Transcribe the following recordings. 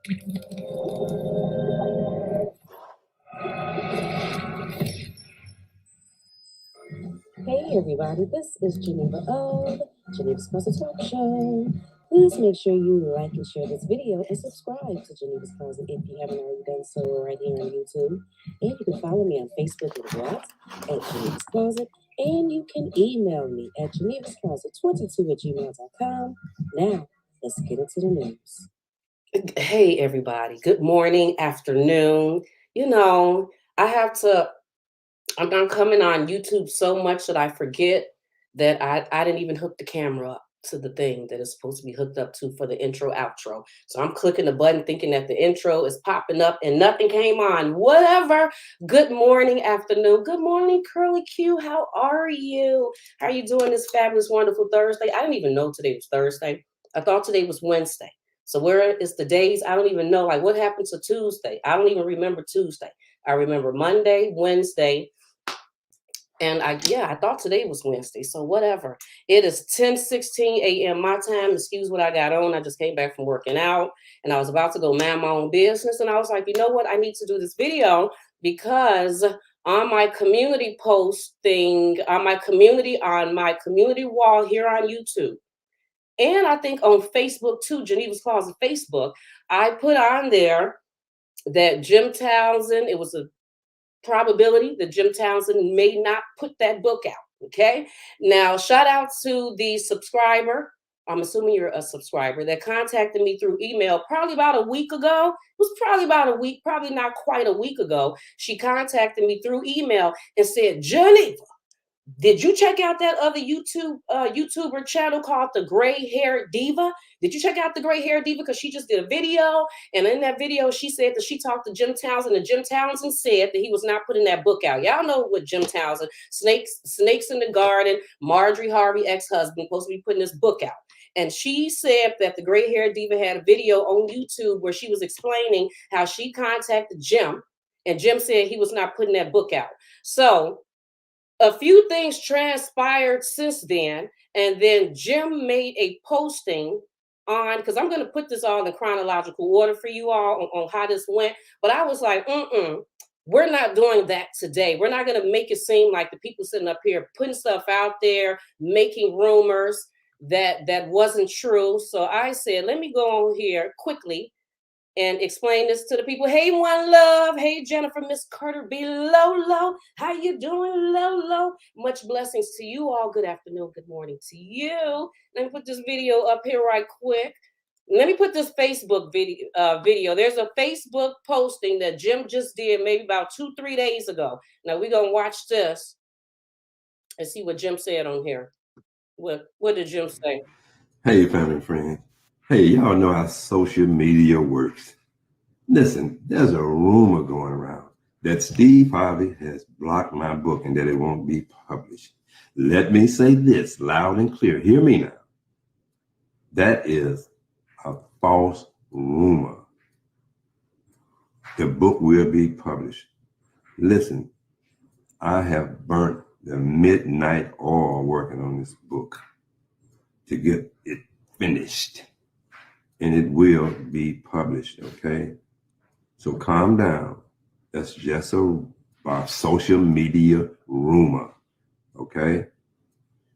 Hey everybody, this is Geneva of Geneva's Closet Talk Show. Please make sure you like and share this video and subscribe to Geneva's Closet if you haven't already done so right here on YouTube. And you can follow me on Facebook as well at Geneva's Closet. And you can email me at genevascloset22@gmail.com. Now, let's get into the news. Hey everybody, good morning, afternoon. I have to I'm coming on YouTube so much that I forget that I didn't even hook the camera up to the thing that it's supposed to be hooked up to for the intro outro. So I'm clicking the button thinking that the intro is popping up and nothing came on. Whatever. Good morning, afternoon. Good morning, Curly Q. How are you? How are you doing this fabulous, wonderful Thursday? I didn't even know today was Thursday. I thought today was Wednesday. So where is the days? I don't even know. Like what happened to Tuesday? I don't even remember Tuesday. I remember Monday, Wednesday, and I thought today was Wednesday, so whatever. It is 10:16 a.m. my time. Excuse what I got on. I just came back from working out, and I was about to go mind my own business. And I was like, you know what? I need to do this video because on my community posting, on my community wall here on YouTube, and I think on Facebook too, Geneva's Closet Facebook, I put on there that Jim Townsend, it was a probability that Jim Townsend may not put that book out. Okay. Now, shout out to the subscriber. I'm assuming you're a subscriber that contacted me through email probably about a week ago. It was probably about a week, probably not quite a week ago. She contacted me through email and said, Geneva, did you check out that other YouTuber channel called The Gray Hair Diva? Did you check out The Gray Hair Diva? Because she just did a video. And in that video, she said that she talked to Jim Townsend, and Jim Townsend said that he was not putting that book out. Y'all know what Jim Townsend, Snakes in the Garden, Marjorie Harvey ex-husband, supposed to be putting this book out. And she said that The Gray Hair Diva had a video on YouTube where she was explaining how she contacted Jim, and Jim said he was not putting that book out. So a few things transpired since then, and then Jim made a posting on, because I'm going to put this all in chronological order for you all on how this went, but I was like, we're not doing that today. We're not going to make it seem like the people sitting up here putting stuff out there, making rumors that wasn't true. So I said, let me go on here quickly and explain this to the people. Hey, One Love. Hey, Jennifer, Miss Carter B. Lolo. How you doing, Lolo? Much blessings to you all. Good afternoon, good morning to you. Let me put this video up here right quick. Let me put this Facebook video. There's a Facebook posting that Jim just did maybe about 2-3 days ago. Now we're going to watch this and see what Jim said on here. What did Jim say? Hey, family and friends. Hey, y'all know how social media works. Listen, there's a rumor going around that Steve Harvey has blocked my book and that it won't be published. Let me say this loud and clear. Hear me now. That is a false rumor. The book will be published. Listen, I have burnt the midnight oil working on this book to get it finished, and it will be published, okay? So calm down. That's just a social media rumor, okay?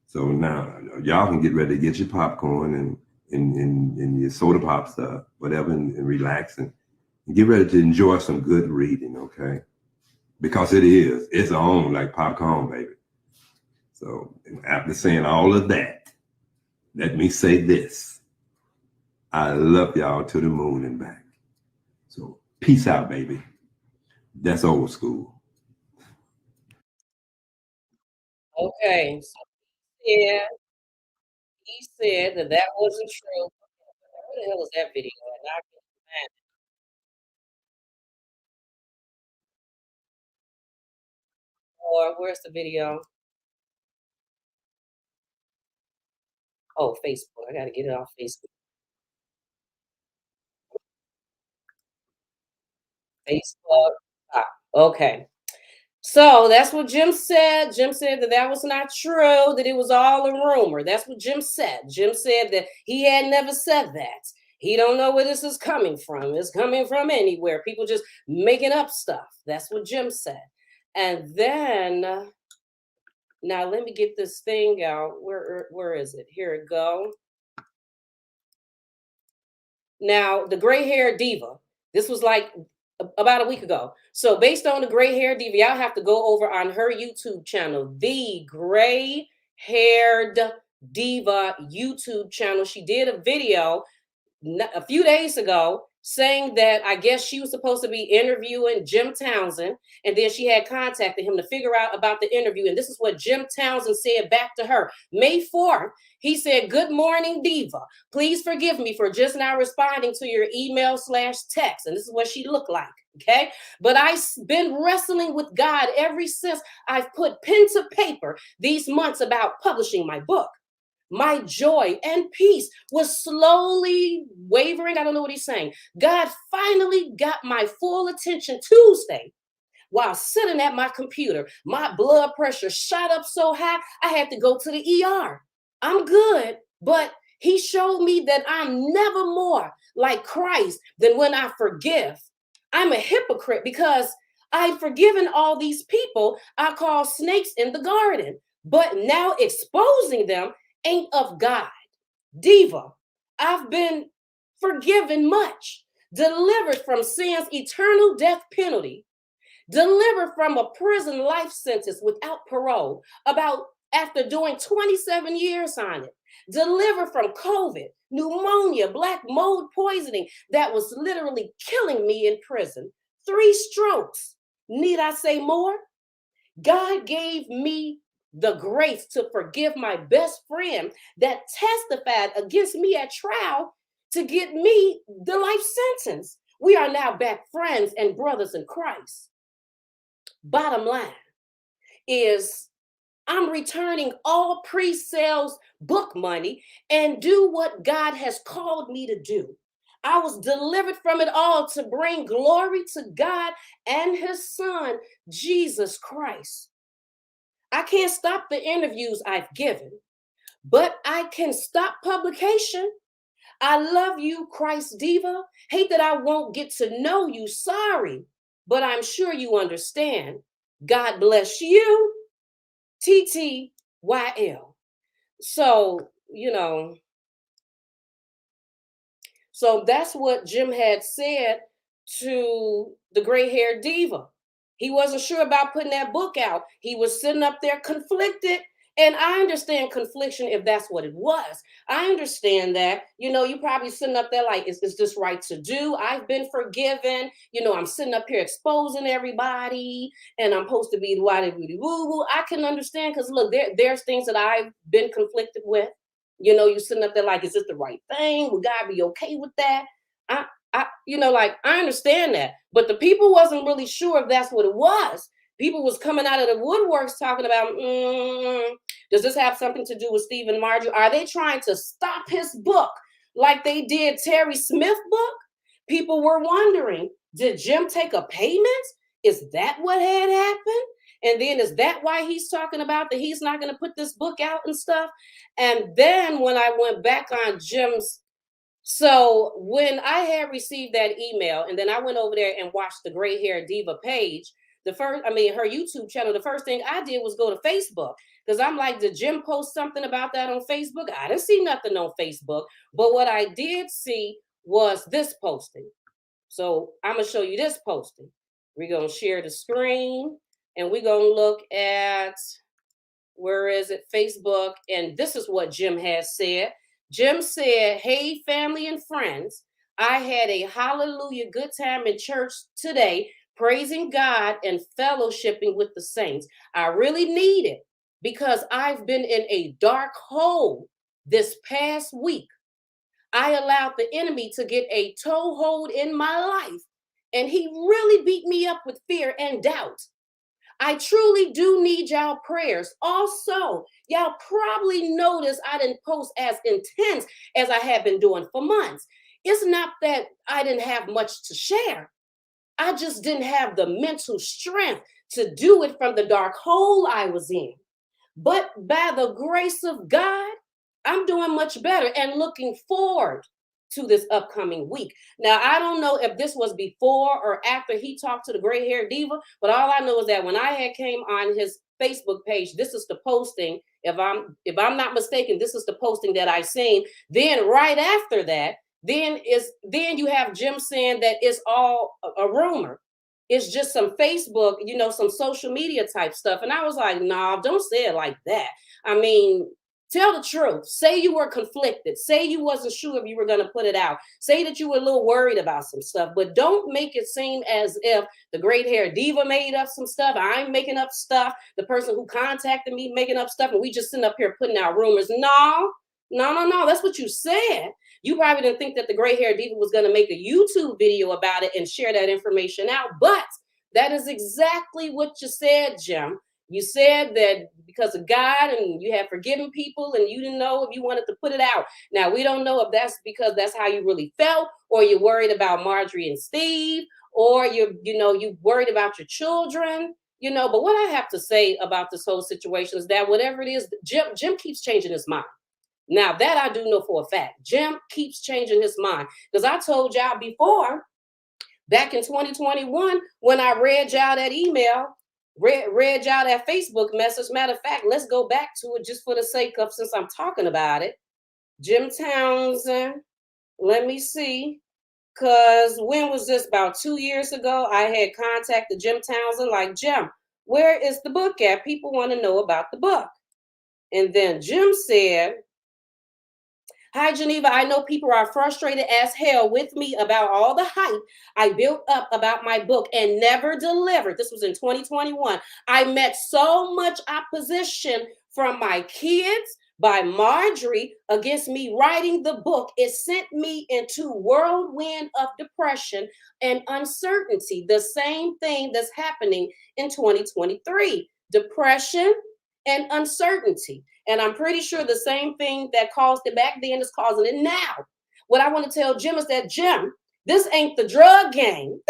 So now y'all can get ready to get your popcorn and your soda pop stuff, whatever, and relax and get ready to enjoy some good reading, okay? Because it's on like popcorn, baby. So after saying all of that, let me say this. I love y'all to the moon and back. So peace out, baby. That's old school. Okay. So yeah, he said that wasn't true. Where the hell is that video at? Now I can't find it. Or where's the video? Oh, Facebook. I gotta get it off Facebook. Facebook. Okay. So that's what Jim said. Jim said that was not true, that it was all a rumor. That's what Jim said. Jim said that he had never said that. He don't know where this is coming from. It's coming from anywhere. People just making up stuff. That's what Jim said. And then now let me get this thing out. Where is it? Here it go. Now, the gray hair diva. This was like about a week ago. So based on the gray hair diva, y'all have to go over on her YouTube channel, the gray haired diva YouTube channel. She did a video a few days ago saying that I guess she was supposed to be interviewing Jim Townsend, and then she had contacted him to figure out about the interview. And this is what Jim Townsend said back to her. May 4th, he said, "Good morning, diva. Please forgive me for just now responding to your email/text." And this is what she looked like. Okay. But I've been wrestling with God ever since I've put pen to paper these months about publishing my book. My joy and peace was slowly wavering. I don't know what he's saying. God finally got my full attention Tuesday while sitting at my computer. My blood pressure shot up so high, I had to go to the ER. I'm good, but he showed me that I'm never more like Christ than when I forgive. I'm a hypocrite because I've forgiven all these people I call snakes in the garden, but now exposing them ain't of God. Diva, I've been forgiven much, delivered from sin's eternal death penalty, delivered from a prison life sentence without parole, about after doing 27 years on it, delivered from COVID, pneumonia, black mold poisoning that was literally killing me in prison, 3 strokes. Need I say more? God gave me the grace to forgive my best friend that testified against me at trial to get me the life sentence. We are now back friends and brothers in Christ. Bottom line is I'm returning all pre-sales book money and do what God has called me to do. I was delivered from it all to bring glory to God and his son, Jesus Christ. I can't stop the interviews I've given, but I can stop publication. I love you, Christ Diva. Hate that I won't get to know you. Sorry, but I'm sure you understand. God bless you, TTYL. So, so that's what Jim had said to the gray haired diva. He wasn't sure about putting that book out. He was sitting up there conflicted. And I understand confliction if that's what it was. I understand that, you probably sitting up there like, is this right to do? I've been forgiven. I'm sitting up here exposing everybody and I'm supposed to be woo-woo. I can understand because look, there's things that I've been conflicted with. You sitting up there like, is this the right thing? Would God be okay with that? I understand that, but the people wasn't really sure if that's what it was. People was coming out of the woodworks talking about, does this have something to do with Stephen Marjorie? Are they trying to stop his book like they did Terry Smith book? People were wondering, did Jim take a payment? Is that what had happened? And then is that why he's talking about that he's not going to put this book out and stuff? And then when I went back on Jim's, so when I had received that email and then I went over there and watched the Gray Hair Diva page, her YouTube channel, the first thing I did was go to Facebook because I'm like, did Jim post something about that on Facebook? I didn't see nothing on Facebook, but what I did see was this posting. So I'm going to show you this posting. We're going to share the screen and we're going to look at, where is it? Facebook. And this is what Jim has said. Jim said, "Hey, family and friends, I had a hallelujah good time in church today, praising God and fellowshipping with the saints. I really need it because I've been in a dark hole this past week. I allowed the enemy to get a toehold in my life, and he really beat me up with fear and doubt. I truly do need y'all prayers. Also, y'all probably noticed I didn't post as intense as I have been doing for months. It's not that I didn't have much to share. I just didn't have the mental strength to do it from the dark hole I was in. But by the grace of God, I'm doing much better and looking forward to this upcoming week. Now, I don't know if this was before or after he talked to the gray hair diva, but all I know is that when I had came on his Facebook page, this is the posting. If I'm not mistaken, this is the posting that I seen. Then right after that, then you have Jim saying that it's all a rumor. It's just some Facebook, some social media type stuff. And I was like, nah, don't say it like that. I mean, tell the truth. Say you were conflicted. Say you wasn't sure if you were going to put it out. Say that you were a little worried about some stuff, but don't make it seem as if the great hair diva made up some stuff. I'm making up stuff. The person who contacted me making up stuff, and we just sitting up here putting out rumors. No, no, no, no. That's what you said. You probably didn't think that the gray hair diva was going to make a YouTube video about it and share that information out, but that is exactly what you said, Jim. You said that because of God and you had forgiven people and you didn't know if you wanted to put it out. Now, we don't know if that's because that's how you really felt, or you're worried about Marjorie and Steve, or you worried about your children, but what I have to say about this whole situation is that whatever it is, Jim keeps changing his mind. Now, that I do know for a fact. Jim keeps changing his mind. Because I told y'all before, back in 2021, when I read y'all that email, read y'all that Facebook message. Matter of fact, let's go back to it just for the sake of, since I'm talking about it. Jim Townsend, let me see. Because when was this? About 2 years ago, I had contacted Jim Townsend, like, Jim, where is the book at? People want to know about the book. And then Jim said, hi, Geneva. I know people are frustrated as hell with me about all the hype I built up about my book and never delivered. This was in 2021. I met so much opposition from my kids, by Marjorie, against me writing the book. It sent me into whirlwind of depression and uncertainty. The same thing that's happening in 2023. Depression and uncertainty. And I'm pretty sure the same thing that caused it back then is causing it now. What I want to tell Jim is that, Jim, this ain't the drug game.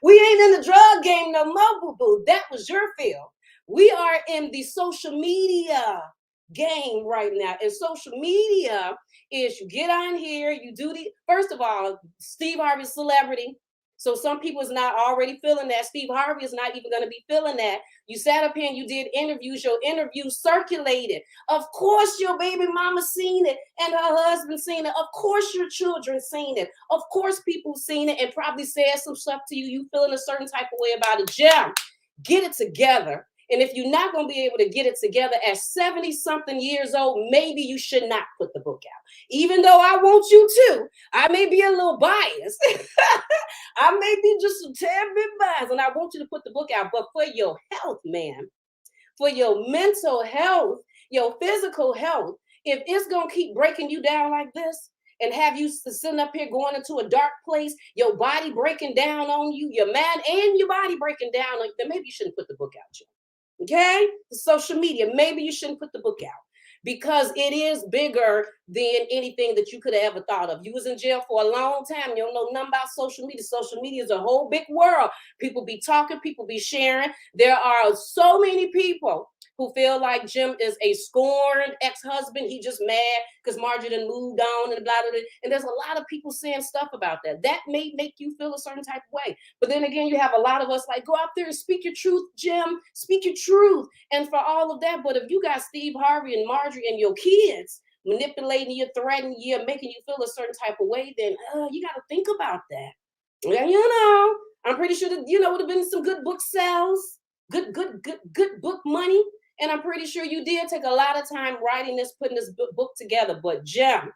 We ain't in the drug game no more, boo-boo. That was your field. We are in the social media game right now. And social media is you get on here, you do first of all, Steve Harvey's celebrity. So some people is not already feeling that. Steve Harvey is not even going to be feeling that. You sat up here and you did interviews. Your interview circulated. Of course, your baby mama seen it and her husband seen it. Of course, your children seen it. Of course, people seen it and probably said some stuff to you. You feeling a certain type of way about it. Jim, get it together. And if you're not going to be able to get it together at 70-something years old, maybe you should not put the book out. Even though I want you to. I may be a little biased. I may be just a tad bit biased, and I want you to put the book out. But for your health, man, for your mental health, your physical health, if it's going to keep breaking you down like this, and have you sitting up here going into a dark place, your body breaking down on you, your mind and your body breaking down on you, then maybe you shouldn't put the book out, Joe. Okay? The social media, maybe you shouldn't put the book out because it is bigger than anything that you could have ever thought of. You was in jail for a long time. You don't know nothing about social media. Social media is a whole big world. People be talking, people be sharing. There are so many people who feel like Jim is a scorned ex-husband. He just mad because Marjorie done moved on and blah, blah, blah. And there's a lot of people saying stuff about that. That may make you feel a certain type of way. But then again, you have a lot of us like, go out there and speak your truth, Jim. Speak your truth. And for all of that, but if you got Steve Harvey and Marjorie and your kids manipulating you, threatening you, making you feel a certain type of way, then you got to think about that. And I'm pretty sure that, would have been some good book sales, good book money. And I'm pretty sure you did take a lot of time writing this, putting this book together. But Jim,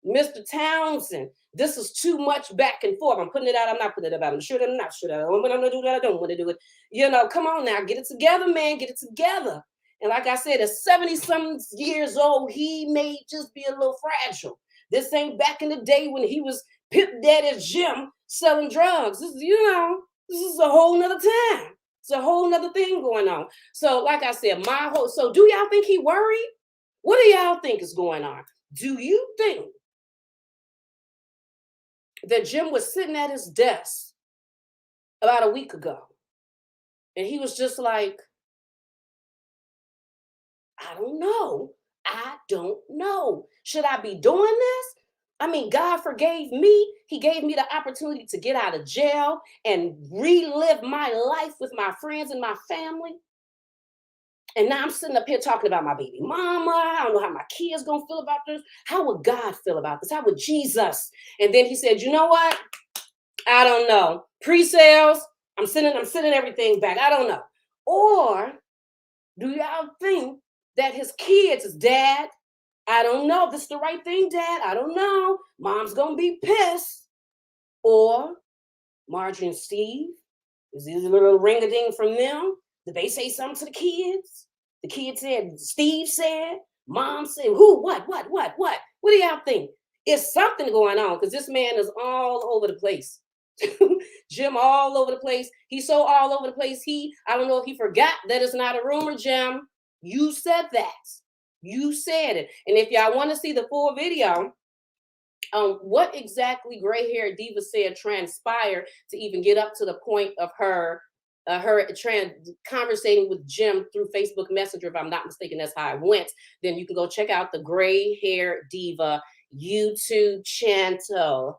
Mr. Townsend, this is too much back and forth. I'm putting it out. I'm not putting it out. I'm sure I'm not sure. I'm going to do that. I don't want to do it. Come on now. Get it together, man. Get it together. And like I said, at 70-some years old, he may just be a little fragile. This ain't back in the day when he was Pip Daddy's Jim selling drugs. This is a whole nother time. It's a whole nother thing going on. So like I said, so do y'all think he worried? What do y'all think is going on? Do you think that Jim was sitting at his desk about a week ago and he was just like, I don't know. Should I be doing this? I mean, God forgave me. He gave me the opportunity to get out of jail and relive my life with my friends and my family. And now I'm sitting up here talking about my baby mama. I don't know how my kids gonna feel about this. How would God feel about this? How would Jesus? And then he said, you know what? I don't know. Pre-sales, I'm sending everything back. I don't know. Or do y'all think that his kids is dad? I don't know if this is the right thing, Dad. I don't know. Mom's gonna be pissed. Or Marjorie and Steve, is this a little ring-a-ding from them? Did they say something to the kids? The kids said, Steve said, Mom said, who, what? What do y'all think? It's something going on because this man is all over the place. Jim all over the place. He's so all over the place. I don't know if he forgot that it's not a rumor, Jim. You said that. You said it. And if y'all want to see the full video, what exactly gray haired diva said transpired to even get up to the point of her conversating with Jim through Facebook Messenger. If I'm not mistaken, that's how it went. Then you can go check out the gray haired diva YouTube channel.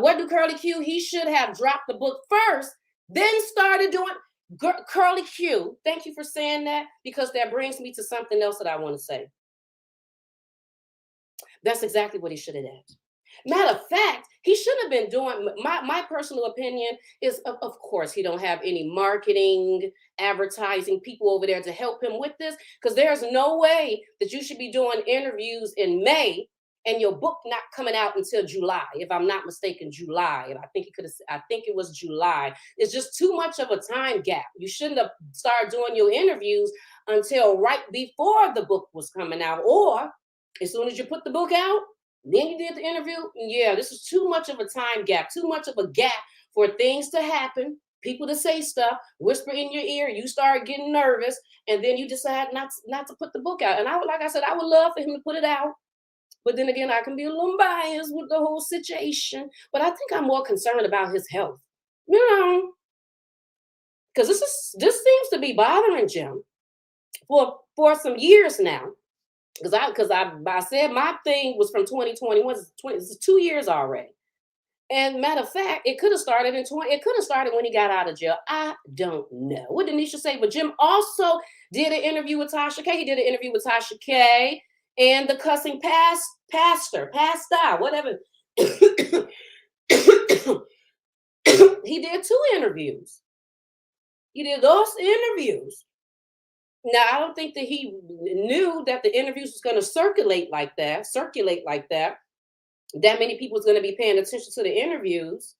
What do Curly Q? He should have dropped the book first, then started doing Curly Q. Thank you for saying that, because that brings me to something else that I want to say. That's exactly what he should have done. Matter of fact, he should have been doing, my personal opinion is, of course, he don't have any marketing, advertising people over there to help him with this, because there's no way that you should be doing interviews in May and your book not coming out until July, if I'm not mistaken, July. And I think it was July. It's just too much of a time gap. You shouldn't have started doing your interviews until right before the book was coming out, or as soon as you put the book out, then you did the interview. Yeah, this is too much of a time gap, too much of a gap for things to happen, people to say stuff, whisper in your ear, you start getting nervous, and then you decide not to put the book out. And like I said, I would love for him to put it out. But then again, I can be a little biased with the whole situation. But I think I'm more concerned about his health, because this seems to be bothering Jim for some years now. Because I said my thing was from 2021. It's 2 years already. And matter of fact, it could have started it could have started when he got out of jail. I don't know. What did Nisha say? But Jim also did an interview with Tasha K. He did an interview with Tasha K. and the cussing pastor, whatever. He did 2 interviews. He did those interviews. Now, I don't think that he knew that the interviews was going to circulate like that. That many people was going to be paying attention to the interviews.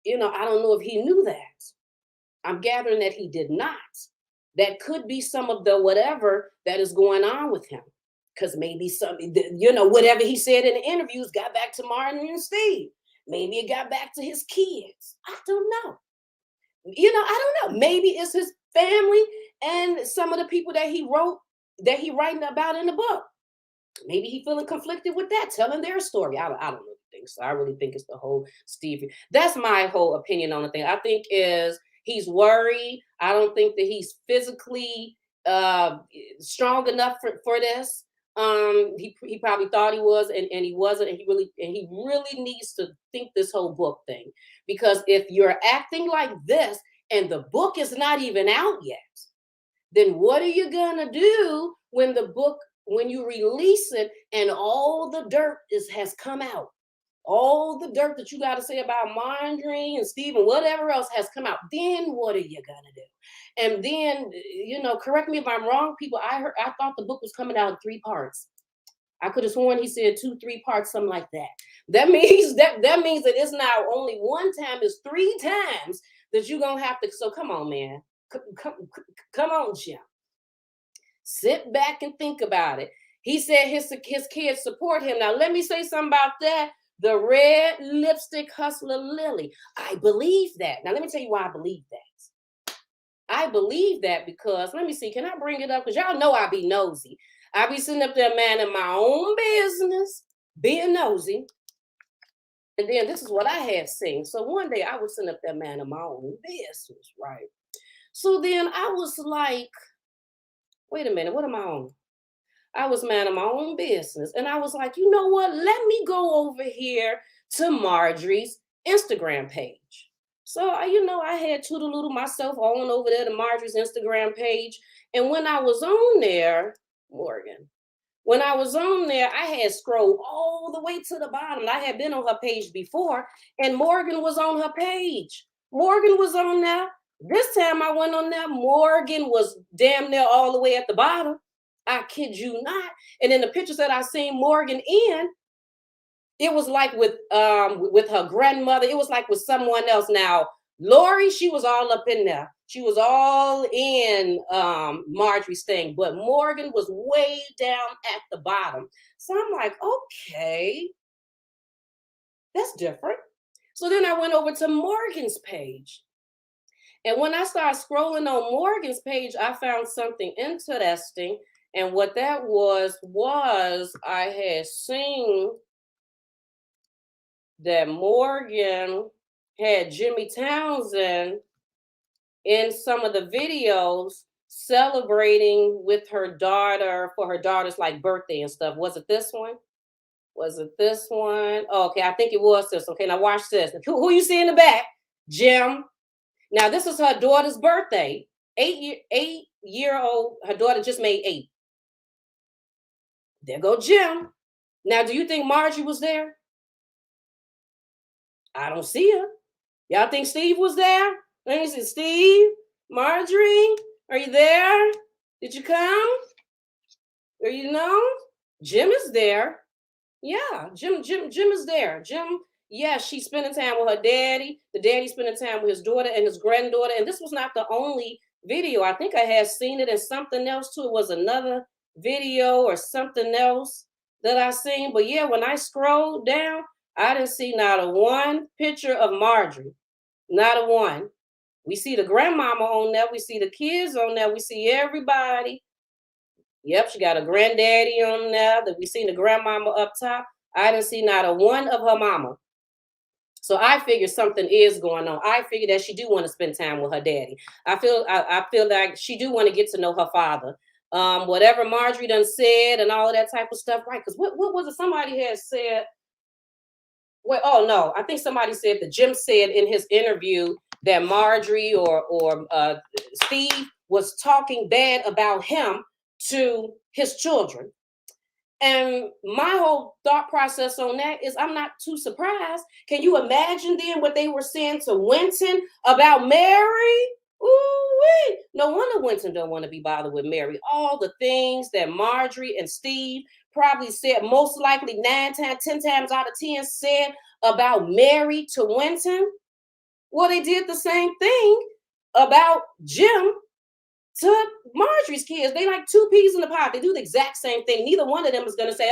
I don't know if he knew that. I'm gathering that he did not. That could be some of the whatever that is going on with him. Because maybe whatever he said in the interviews got back to Martin and Steve. Maybe it got back to his kids. I don't know. I don't know. Maybe it's his family and some of the people that he writing about in the book. Maybe he feeling conflicted with that, telling their story. I don't really think so. I really think it's the whole Steve. That's my whole opinion on the thing. I think is he's worried. I don't think that he's physically strong enough for this. He probably thought he was, and he wasn't, and he really needs to think this whole book thing, because if you're acting like this and the book is not even out yet, then what are you gonna do when you release it and all the dirt has come out? All the dirt that you got to say about Marjorie and Steve and whatever else has come out. Then what are you gonna do? And then, correct me if I'm wrong, people. I thought the book was coming out in 3 parts. I could have sworn he said 2, 3 parts, something like that. That means that it's not only one time, it's 3 times that you're gonna have to. So come on, man. Come on, Jim. Sit back and think about it. He said his kids support him. Now, let me say something about that. The red lipstick hustler Lily. I believe that. Now, let me tell you why I believe that. I believe that because, let me see, can I bring it up? Because y'all know I be nosy. I be sitting up there, man, in my own business, being nosy. And then this is what I had seen. So one day I was sitting up there, man, in my own business, right? So then I was like, wait a minute, what am I on? I was minding my own business. And I was like, you know what? Let me go over here to Marjorie's Instagram page. So I had toodle myself on over there to Marjorie's Instagram page. And when I was on there, Morgan, when I was on there, I had scrolled all the way to the bottom. I had been on her page before, and Morgan was on her page. Morgan was on there. This time I went on there, Morgan was damn near all the way at the bottom. I kid you not. And in the pictures that I seen Morgan in, it was like with her grandmother. It was like with someone else. Now, Lori, she was all up in there. She was all in Marjorie's thing, but Morgan was way down at the bottom. So I'm like, okay, that's different. So then I went over to Morgan's page. And when I started scrolling on Morgan's page, I found something interesting. And what that was I had seen that Morgan had Jimmy Townsend in some of the videos celebrating with her daughter for her daughter's like birthday and stuff. Was it this one? Was it this one? Oh, okay, I think it was this. Okay, now watch this. Who you see in the back? Jim. Now this is her daughter's birthday. 8-year-old. Her daughter just made 8. There go Jim. Now, do you think Margie was there? I don't see her. Y'all think Steve was there? Let me see. Steve, Marjorie, are you there? Did you come? Or Jim is there. Yeah, Jim is there. Jim, yeah, she's spending time with her daddy. The daddy spending time with his daughter and his granddaughter. And this was not the only video. I think I had seen it in something else too. It was another video or something else that I seen. But yeah, when I scrolled down, I didn't see not a one picture of Marjorie. Not a one. We see the grandmama on there. We see the kids on there. We see everybody. Yep, she got a granddaddy on there. That we seen the grandmama up top. I didn't see not a one of her mama. So I figure something is going on. I figure that she do want to spend time with her daddy. I feel like she do want to get to know her father. Whatever Marjorie done said and all of that type of stuff, right? Because what was it? Somebody had said. Well, oh no, I think somebody said that Jim said in his interview that Marjorie or Steve was talking bad about him to his children. And my whole thought process on that is I'm not too surprised. Can you imagine then what they were saying to Winton about Mary? Ooh-wee. No wonder Winton don't want to be bothered with Mary. All the things that Marjorie and Steve probably said, most likely 9 times, 10 times out of 10 said about Mary to Winton. Well, they did the same thing about Jim to Marjorie's kids. They like 2 peas in the pot. They do the exact same thing. Neither one of them is going to say,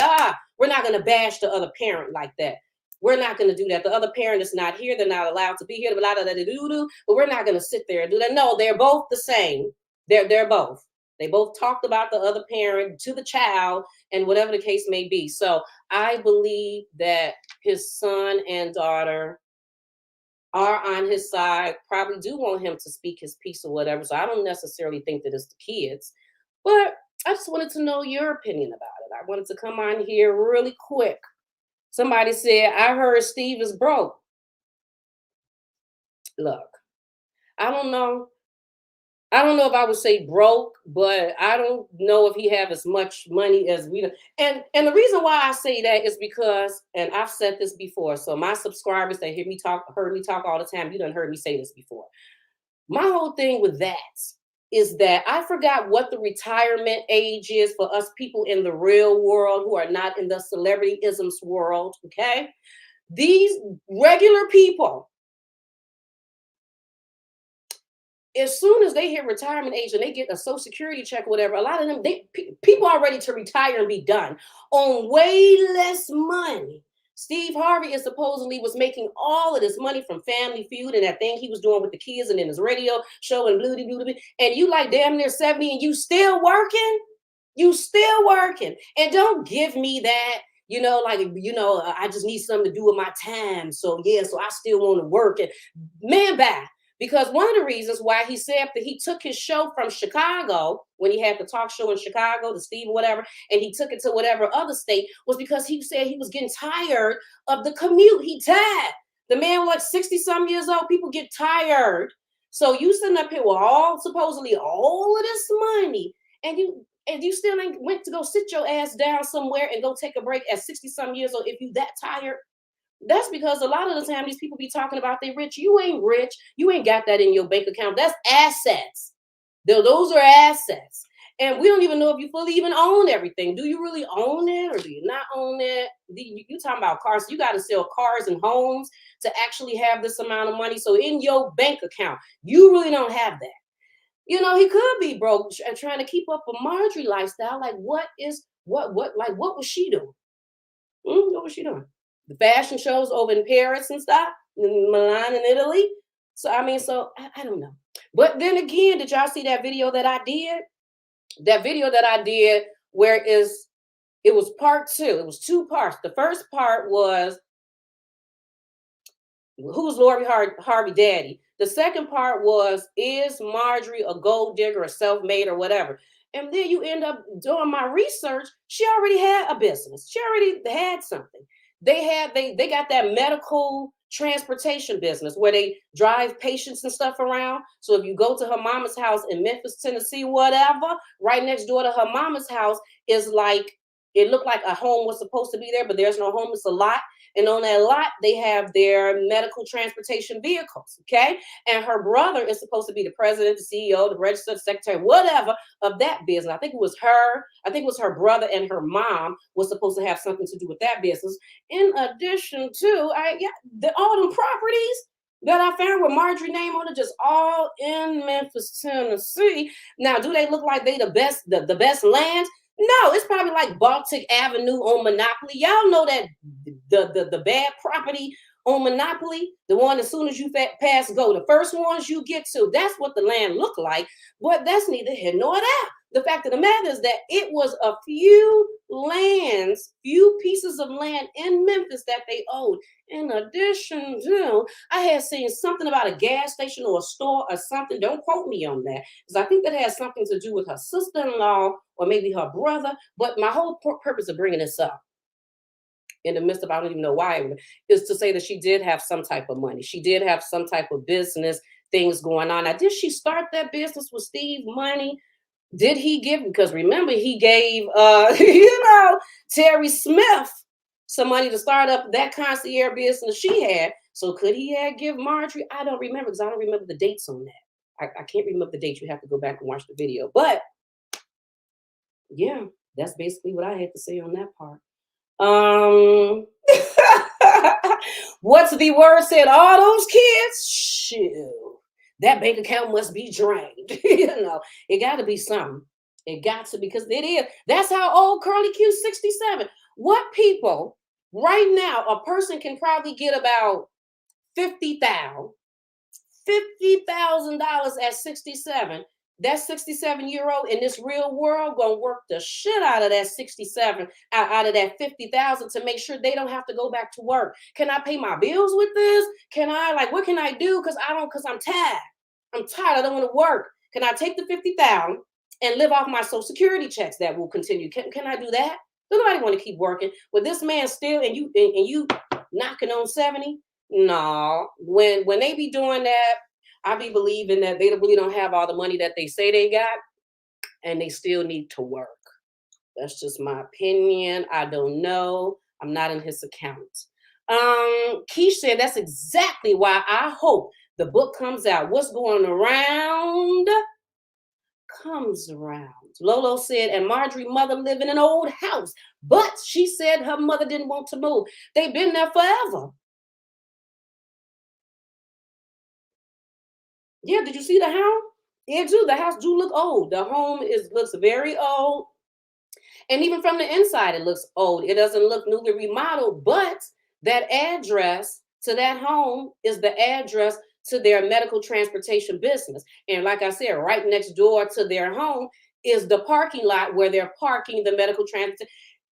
we're not going to bash the other parent like that. We're not going to do that. The other parent is not here. They're not allowed to be here. But we're not going to sit there and do that. No, they're both the same. They're both. They both talked about the other parent to the child and whatever the case may be. So I believe that his son and daughter are on his side, probably do want him to speak his piece or whatever. So I don't necessarily think that it's the kids, but I just wanted to know your opinion about it. I wanted to come on here really quick. Somebody said, I heard Steve is broke. Look, I don't know. I don't know if I would say broke, but I don't know if he have as much money as we do. And the reason why I say that is because, and I've said this before, so my subscribers that heard me talk all the time, you done heard me say this before. My whole thing with that is that I forgot what the retirement age is for us people in the real world who are not in the celebrityisms world, okay? These regular people, as soon as they hit retirement age and they get a social security check or whatever, a lot of them, people are ready to retire and be done on way less money. Steve Harvey is supposedly was making all of this money from Family Feud and that thing he was doing with the kids and in his radio show and blue. And you like damn near 70 and you still working? You still working. And don't give me that, I just need something to do with my time. So yeah, so I still want to work. And man, bye. Because one of the reasons why he said that he took his show from Chicago, when he had the talk show in Chicago, the Steve or whatever, and he took it to whatever other state, was because he said he was getting tired of the commute. He tired. The man was like 60 some years old. People get tired. So you sitting up here with supposedly all of this money, and you still ain't went to go sit your ass down somewhere and go take a break at 60 some years old if you that tired. That's because a lot of the time these people be talking about they rich. You ain't rich. You ain't got that in your bank account. That's assets. Those are assets. And we don't even know if you fully even own everything. Do you really own it or do you not own it? You talking about cars. You got to sell cars and homes to actually have this amount of money. So in your bank account, you really don't have that. He could be broke trying to keep up a Marjorie lifestyle. Like what was she doing? What was she doing? The fashion shows over in Paris and stuff, in Milan and Italy. So I don't know. But then again, did y'all see that video that I did? That video that I did where it was part two. It was two parts. The first part was who's Lori Harvey daddy? The second part was, is Marjorie a gold digger or self-made or whatever? And then you end up doing my research. She already had a business. She already had something. They got that medical transportation business where they drive patients and stuff around. So if you go to her mama's house in Memphis, Tennessee, whatever, right next door to her mama's house is like, it looked like a home was supposed to be there, but there's no home. It's a lot. And on that lot, they have their medical transportation vehicles, okay? And her brother is supposed to be the president, the CEO, the registered secretary, whatever, of that business. I think it was her brother and her mom was supposed to have something to do with that business. In addition to, all them properties that I found with Marjorie name on it, just all in Memphis, Tennessee. Now, do they look like they the best lands? No, it's probably like Baltic Avenue on Monopoly. Y'all know that the bad property on Monopoly, the one as soon as you pass go, the first ones you get to, that's what the land looked like. But that's neither here nor there. The fact of the matter is that it was a few pieces of land in Memphis that they owed. In addition to, I had seen something about a gas station or a store or something. Don't quote me on that, because I think that has something to do with her sister-in-law or maybe her brother. But my whole purpose of bringing this up in the midst of, I don't even know why, is to say that she did have some type of money. She did have some type of business things going on. Now, did she start that business with Steve money? Did he give? Because remember, he gave, Terry Smith some money to start up that concierge business she had. So could he have give Marjorie? I don't remember, because I don't remember the dates on that. I can't remember the dates. You have to go back and watch the video. But yeah, that's basically what I had to say on that part. What's the word said? All those kids? Shoot. That bank account must be drained. It got to be something. It got to, because it is. That's how old Curly Q's 67. What people right now, a person can probably get about $50,000 at 67. That 67-year-old in this real world gonna work the shit out of that 67, out of that 50,000 to make sure they don't have to go back to work. Can I pay my bills with this? What can I do? Because I'm tired. I'm tired. I don't want to work. Can I take the 50,000 and live off my Social Security checks that will continue? Can I do that? Nobody want to keep working. With this man still and you knocking on 70? No. When they be doing that, I be believing that they really don't have all the money that they say they got, and they still need to work. That's just my opinion. I don't know. I'm not in his account. Keish said that's exactly why I hope the book comes out. What's going around comes around. Lolo said, and Marjorie's mother live in an old house, but she said her mother didn't want to move. They've been there forever. Yeah, did you see the house? Yeah, too. The house do look old. The home looks very old. And even from the inside, it looks old. It doesn't look newly remodeled, but that address to that home is the address to their medical transportation business. And like I said, right next door to their home is the parking lot where they're parking the medical transit.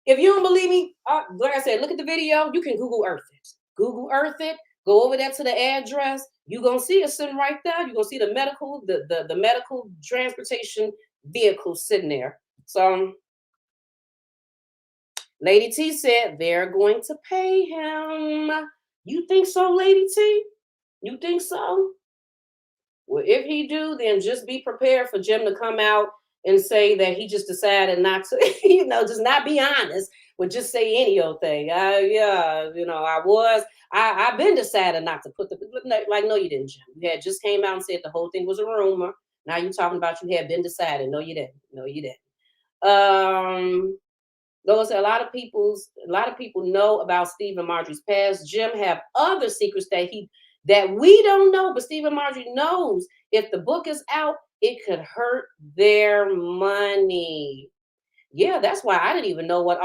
If you don't believe me, like I said, look at the video. You can Google Earth it. Google Earth it. Go over there to the address. You're gonna see it sitting right there. You're gonna see the medical transportation vehicle sitting there. So Lady T said they're going to pay him. You think so, Lady T? You think so? Well, if he do, then just be prepared for Jim to come out and say that he just decided not to, just not be honest, but just say any old thing. Yeah, I've been decided not to put the, like, no, you didn't, Jim. You had just came out and said the whole thing was a rumor. Now you're talking about you had been decided. No, you didn't. No, you didn't. Those a lot of people know about Steve and Marjorie's past. Jim have other secrets that we don't know, but Steve and Marjorie knows. If the book is out, it could hurt their money. Yeah, that's why I didn't even know what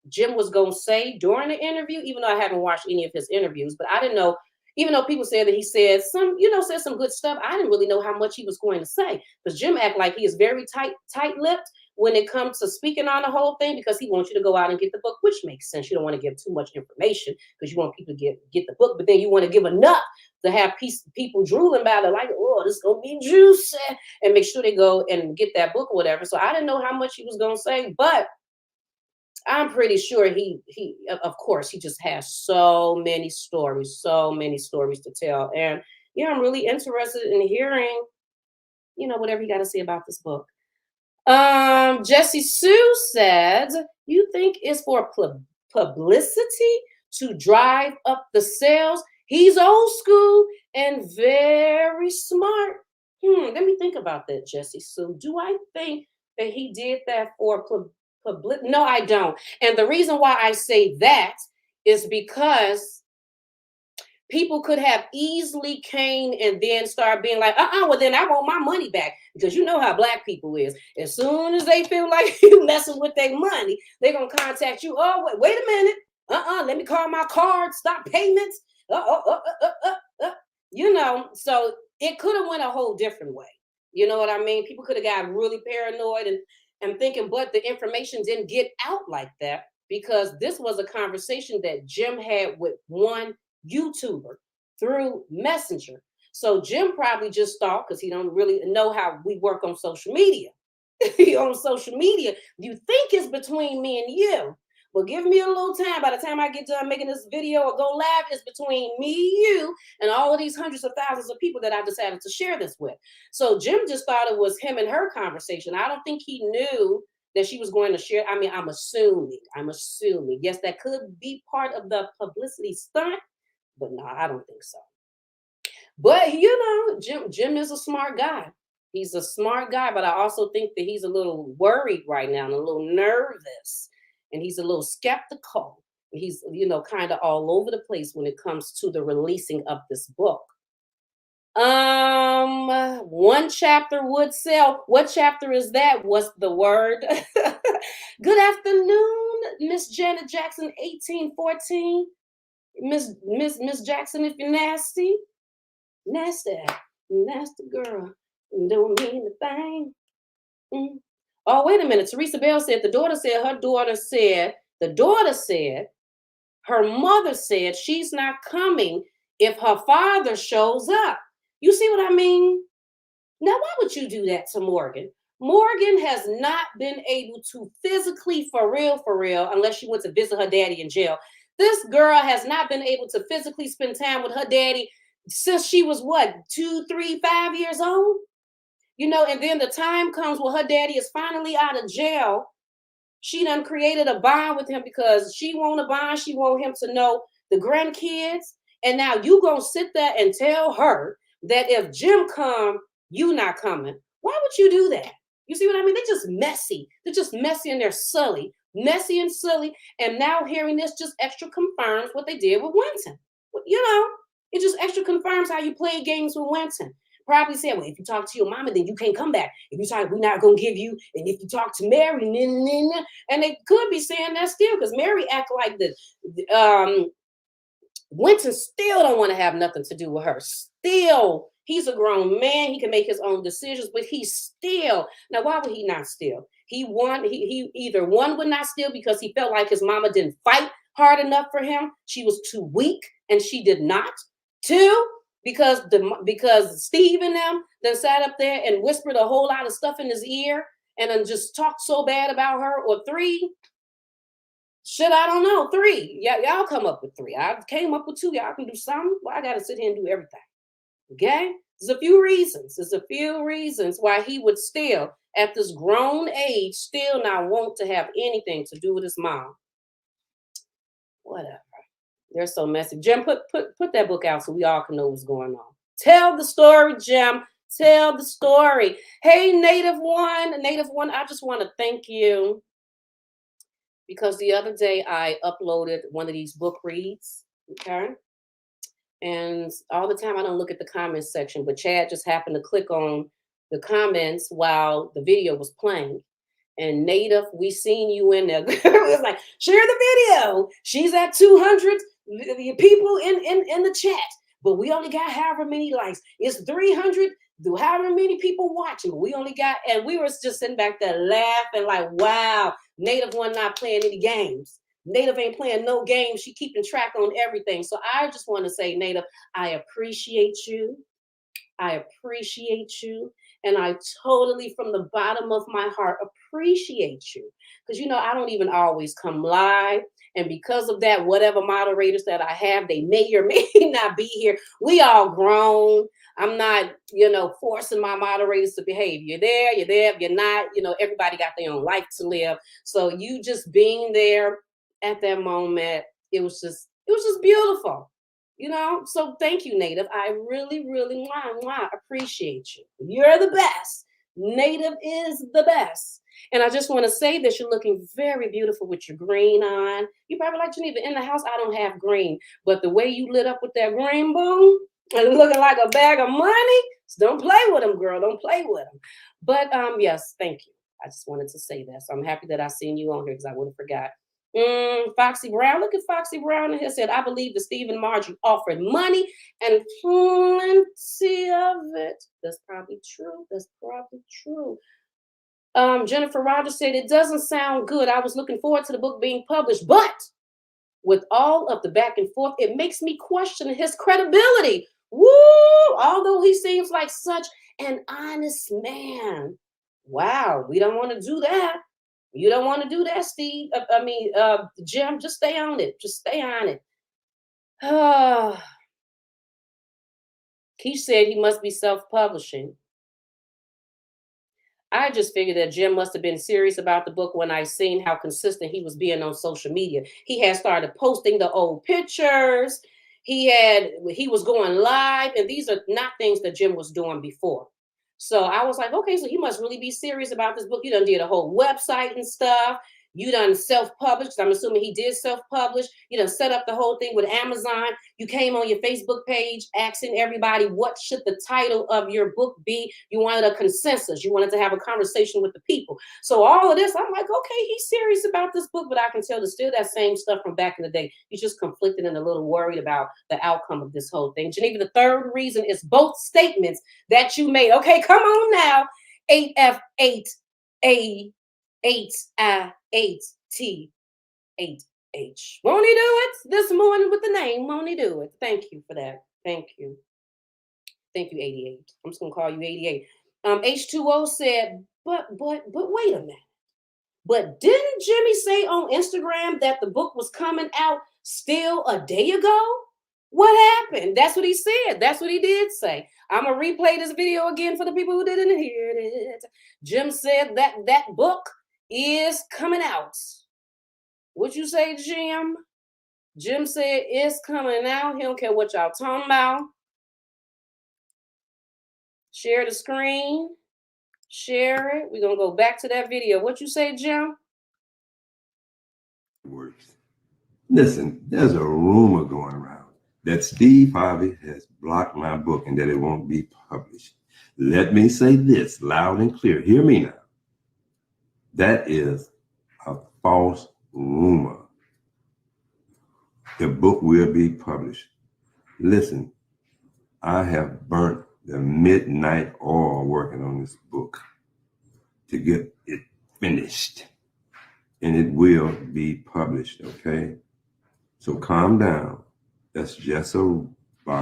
Jim was gonna say during the interview, even though I haven't watched any of his interviews. But I didn't know, even though people said that he said some good stuff, I didn't really know how much he was going to say. Because Jim act like he is very tight-lipped when it comes to speaking on the whole thing, because he wants you to go out and get the book, which makes sense. You don't want to give too much information because you want people to get the book, but then you want to give enough to have people drooling about it, like, oh, this is gonna be juicy, and make sure they go and get that book or whatever. So I didn't know how much he was gonna say, but I'm pretty sure he of course he just has so many stories to tell. And yeah, I'm really interested in hearing, whatever you got to say about this book. Jessie Sue said, you think it's for publicity to drive up the sales? He's old school and very smart. Let me think about that, Jessie Sue. Do I think that he did that for publicity? No, I don't. And the reason why I say that is because people could have easily came and then start being like, well, then I want my money back. Because you know how Black people is. As soon as they feel like you messing with their money, they're going to contact you. Oh, wait a minute. Let me call my card. Stop payments. So it could have went a whole different way. You know what I mean? People could have got really paranoid and thinking, but the information didn't get out like that, because this was a conversation that Jim had with one YouTuber through Messenger. So Jim probably just thought, because he don't really know how we work on social media. On social media, you think it's between me and you. Well, give me a little time. By the time I get done making this video or go live, it's between me, you, and all of these hundreds of thousands of people that I decided to share this with. So Jim just thought it was him and her conversation. I don't think he knew that she was going to share. I mean, I'm assuming. Yes, that could be part of the publicity stunt, but no, I don't think so. But Jim is a smart guy. He's a smart guy, but I also think that he's a little worried right now and a little nervous, and he's a little skeptical. He's, kind of all over the place when it comes to the releasing of this book. One chapter would sell. What chapter is that? What's the word? Good afternoon, Miss Janet Jackson, 1814. Miss Jackson, if you're nasty girl, don't mean a thing. Oh, wait a minute. Teresa Bell said the daughter said her mother said she's not coming if her father shows up. You see what I mean? Now, why would you do that to Morgan? Morgan has not been able to physically, for real, unless she went to visit her daddy in jail. This girl has not been able to physically spend time with her daddy since she was 2, 3, 5 years old? And then the time comes when her daddy is finally out of jail. She done created a bond with him because she want a bond. She want him to know the grandkids. And now you gonna sit there and tell her that if Jim come, you not coming. Why would you do that? You see what I mean? They're just messy. They're just messy and they're silly. Messy and silly. And now hearing this just extra confirms what they did with Winton. It just extra confirms how you play games with Winton. Probably said, well, if you talk to your mama, then you can't come back. If you talk, we're not going to give you. And if you talk to Mary, and they could be saying that still, because Mary act like Winton still don't want to have nothing to do with her. Still, he's a grown man. He can make his own decisions, but he's still. Now, why would he not steal? He either one would not steal because he felt like his mama didn't fight hard enough for him. She was too weak and she did not. Two, because Steve and them then sat up there and whispered a whole lot of stuff in his ear and then just talked so bad about her. Or three, shit, I don't know. Three, yeah, y'all come up with three. I came up with two. Y'all can do something. Well, I gotta sit here and do everything. Okay? There's a few reasons. There's a few reasons why he would still, at this grown age, still not want to have anything to do with his mom. Whatever. They're so messy. Jim, put that book out so we all can know what's going on. Tell the story, Jim. Tell the story. Hey, Native One, I just want to thank you because the other day I uploaded one of these book reads. Okay. And all the time I don't look at the comments section, but Chad just happened to click on the comments while the video was playing. And Native, we seen you in there. It was like, share the video. She's at 200 people in the chat, but we only got however many likes. It's 300, however many people watching, but we only got, and we were just sitting back there laughing like, wow, Native One not playing any games. Native ain't playing no games. She keeping track on everything. So I just want to say, Native, I appreciate you. I appreciate you. And I totally, from the bottom of my heart, appreciate you. Because, I don't even always come live. And because of that, whatever moderators that I have, they may or may not be here. We all grown. I'm not, forcing my moderators to behave. You're there. If you're not, everybody got their own life to live. So you just being there at that moment, it was just beautiful. So thank you, Native. I really, really appreciate you. You're the best. Native is the best. And I just want to say that you're looking very beautiful with your green on. You probably like Geneva. In the house, I don't have green. But the way you lit up with that green boom and looking like a bag of money, so don't play with them, girl. Don't play with them. But yes, thank you. I just wanted to say that. So I'm happy that I seen you on here because I would have forgot. Foxy Brown, look at Foxy Brown and he said, I believe that Steve and Margie offered money and plenty of it. That's probably true. Jennifer Rogers said, it doesn't sound good. I was looking forward to the book being published, but with all of the back and forth, it makes me question his credibility. Woo! Although he seems like such an honest man. Wow, we don't want to do that. You don't want to do that, Steve. Jim, just stay on it. Just stay on it. Keith said he must be self-publishing. I just figured that Jim must have been serious about the book when I seen how consistent he was being on social media. He had started posting the old pictures. He was going live, and these are not things that Jim was doing before. So I was like, okay, so he must really be serious about this book. You done did a whole website and stuff. You done self-published. I'm assuming he did self-publish. You done set up the whole thing with Amazon. You came on your Facebook page asking everybody, what should the title of your book be? You wanted a consensus. You wanted to have a conversation with the people. So all of this, I'm like, okay, he's serious about this book, but I can tell there's still that same stuff from back in the day. He's just conflicted and a little worried about the outcome of this whole thing. Geneva, the third reason is both statements that you made. Okay, come on now. 8F8A 8I8T8H. Won't he do it this morning with the name? Won't he do it? Thank you for that. Thank you. Thank you, 88. I'm just gonna call you 88. H2O said, but wait a minute. But didn't Jimmy say on Instagram that the book was coming out still a day ago? What happened? That's what he said. That's what he did say. I'm gonna replay this video again for the people who didn't hear it. Jim said that book is coming out. What you say, Jim? Jim said it's coming out. He don't care what y'all talking about. Share the screen. Share it. We're gonna go back to that video. What you say, Jim? Works. Listen, there's a rumor going around that Steve Harvey has blocked my book and that it won't be published. Let me say this loud and clear. Hear me now. That is a false rumor. The book will be published. Listen, I have burnt the midnight oil working on this book to get it finished. And it will be published, okay? So calm down. That's just a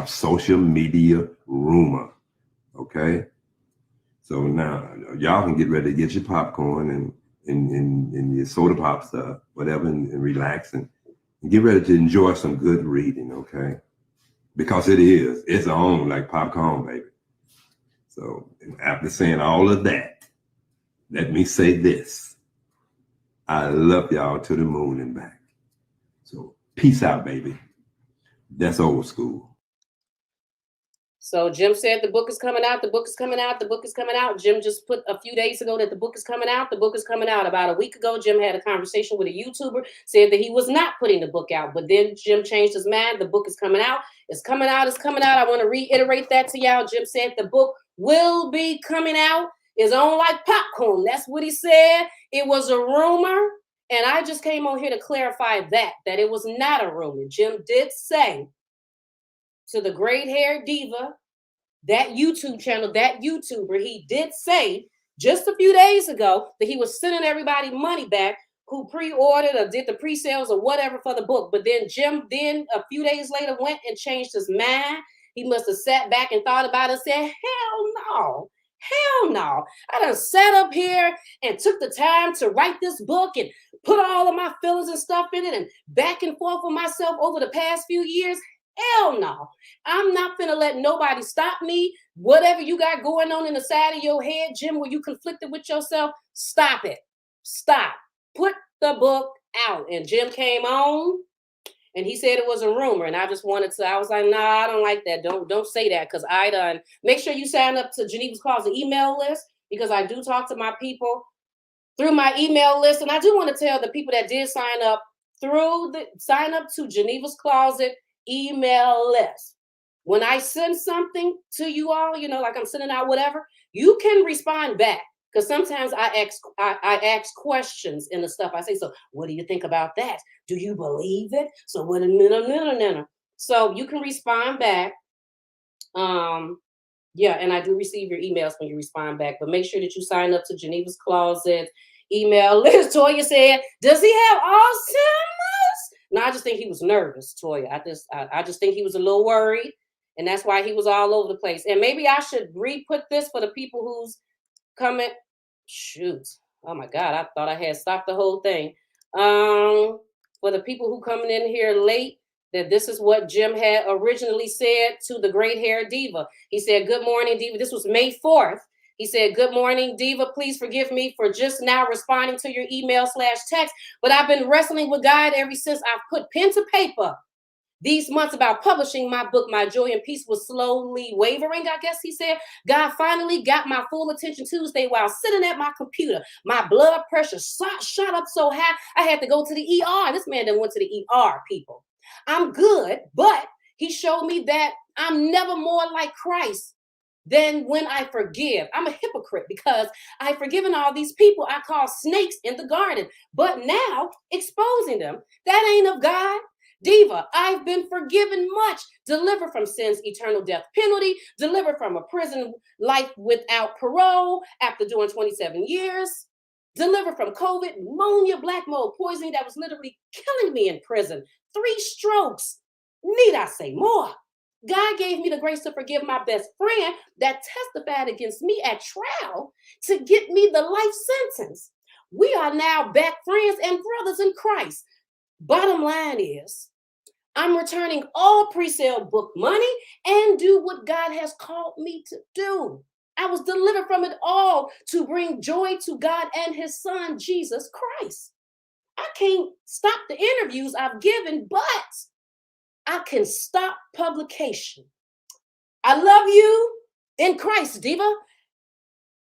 social media rumor. Okay. So now y'all can get ready to get your popcorn and your soda pop stuff, whatever, and relax and get ready to enjoy some good reading. Okay. Because it's on like popcorn, baby. So after saying all of that, let me say this. I love y'all to the moon and back. So peace out, baby. That's old school. So Jim said the book is coming out. The book is coming out. The book is coming out. Jim just put a few days ago that the book is coming out. The book is coming out. About a week ago, Jim had a conversation with a YouTuber, said that he was not putting the book out. But then Jim changed his mind. The book is coming out. It's coming out. It's coming out. I want to reiterate that to y'all. Jim said the book will be coming out. It's on like popcorn. That's what he said. It was a rumor. And I just came on here to clarify that it was not a rumor. Jim did say to the Great Hair Diva, that YouTube channel, that YouTuber, he did say just a few days ago that he was sending everybody money back who pre-ordered or did the pre-sales or whatever for the book. But then Jim a few days later went and changed his mind. He must have sat back and thought about it and said, hell no. I done sat up here and took the time to write this book and put all of my feelings and stuff in it and back and forth with myself over the past few years. Hell no. I'm not finna let nobody stop me. Whatever you got going on in the side of your head, Jim, where you conflicted with yourself, stop it. Stop. Put the book out. And Jim came on and he said it was a rumor. And I just I was like, nah, I don't like that. Don't say that, because make sure you sign up to Genevas Closet email list, because I do talk to my people through my email list. And I do want to tell the people that did sign up to Genevas Closet email list. When I send something to you all, like I'm sending out whatever, you can respond back, because sometimes I ask questions in the stuff I say. So what do you think about that? Do you believe it? So what? No. So you can respond back. Yeah, and I do receive your emails when you respond back, but make sure that you sign up to Genevas Closet email list. Toya said, does he have Alzheimer's? No, I just think he was nervous, Toya. I just think he was a little worried, and that's why he was all over the place. And maybe I should re-put this for the people who's coming. Shoot. Oh my God, I thought I had stopped the whole thing. For the people who coming in here late, that this is what Jim had originally said to the Great Hair Diva. He said, good morning, Diva. This was May 4th. He said, good morning, Diva. Please forgive me for just now responding to your email/text, but I've been wrestling with God ever since I've put pen to paper these months about publishing my book. My joy and peace was slowly wavering, I guess he said. God finally got my full attention Tuesday while sitting at my computer. My blood pressure shot up so high, I had to go to the ER. This man done went to the ER, people. I'm good, but he showed me that I'm never more like Christ than when I forgive. I'm a hypocrite because I've forgiven all these people I call snakes in the garden, but now exposing them, that ain't of God. Diva, I've been forgiven much, delivered from sin's eternal death penalty, delivered from a prison life without parole after doing 27 years, delivered from COVID, pneumonia, black mold poisoning that was literally killing me in prison, 3 strokes. Need I say more? God gave me the grace to forgive my best friend that testified against me at trial to get me the life sentence. We are now back friends and brothers in Christ. Bottom line is, I'm returning all pre-sale book money and do what God has called me to do. I was delivered from it all to bring joy to God and his son, Jesus Christ. I can't stop the interviews I've given, but I can stop publication. I love you in Christ, Diva.